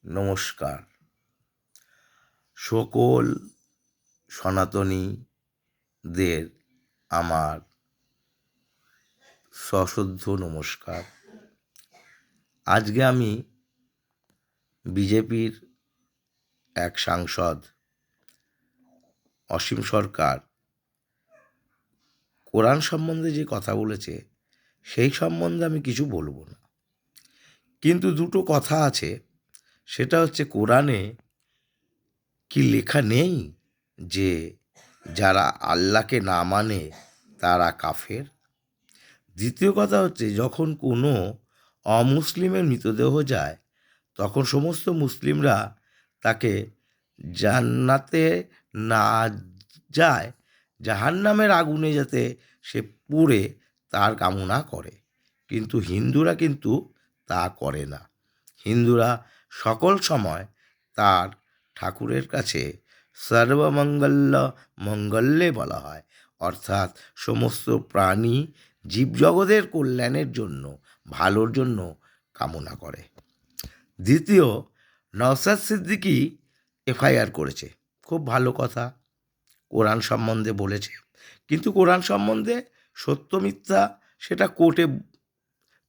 নমস্কার। সকল সনাতনীদের আমার সশ্রদ্ধ নমস্কার। আজকে আমি বিজেপির এক সাংসদ অসীম সরকার কোরআন সম্বন্ধে যে কথা বলেছে সেই সম্বন্ধে আমি কিছু বলবো না, কিন্তু দুটো কথা আছে। সেটা হচ্ছে, কোরআনে কি লেখা নেই যে যারা আল্লাহকে না মানে তারা কাফের? দ্বিতীয় কথা হচ্ছে, যখন কোনো অমুসলিমের মৃতদেহ যায় তখন সমস্ত মুসলিমরা তাকে জান্নাতে না যায়, জাহান্নামের আগুনে যাতে সে পুড়ে তার কামনা করে। কিন্তু হিন্দুরা কিন্তু তা করে না। হিন্দুরা সকল সময় তার ঠাকুরের কাছে সর্বমঙ্গল মঙ্গলে বলা হয়, অর্থাৎ সমস্ত প্রাণী জীবজগতের কল্যাণের জন্য, ভালোর জন্য কামনা করে। দ্বিতীয়, নওশাদ সিদ্দিকী এফআইআর করেছে, খুব ভালো কথা, কোরআন সম্বন্ধে বলেছে। কিন্তু কোরআন সম্বন্ধে সত্য মিথ্যা সেটা কোর্টে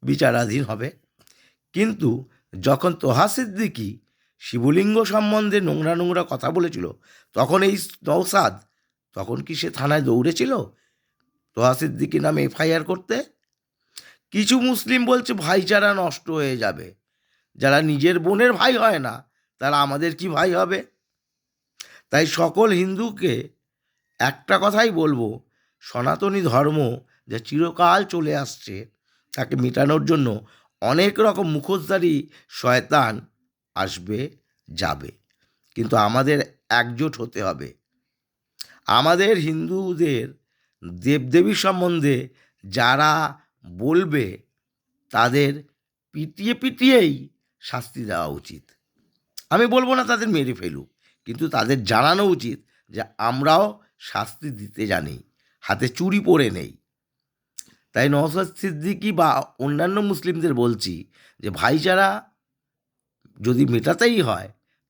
বিচারাধীন হবে। কিন্তু যখন তোহা সিদ্দিকী শিবলিঙ্গ সম্বন্ধে নোংরা নোংরা কথা বলেছিল, তখন এই নওশাদ, তখন কি সে থানায় দৌড়েছিল তোহা সিদ্দিকী নামে এফআইআর করতে? কিছু মুসলিম বলছে ভাইচারা নষ্ট হয়ে যাবে, যারা নিজের বোনের ভাই হয় না তারা আমাদের কি ভাই হবে? তাই সকল হিন্দুকে একটা কথাই বলবো, সনাতনী ধর্ম যা চিরকাল চলে আসছে তাকে মেটানোর জন্য অনেক রকম মুখোশধারী শয়তান আসবে যাবে, কিন্তু আমাদের একজোট হতে হবে। আমাদের হিন্দুদের দেবদেবীর সম্বন্ধে যারা বলবে তাদের পিটিয়ে পিটিয়েই শাস্তি দেওয়া উচিত। আমি বলবো না তাদের মেরে ফেলুক, কিন্তু তাদের জানানো উচিত যে আমরাও শাস্তি দিতে জানি, হাতে চুরি পরে নেই। তাই নওশাদ সিদ্দিকী বা অন্যান্য মুসলিমদের বলছি যে ভাইচারা যদি মেটাতেই হয়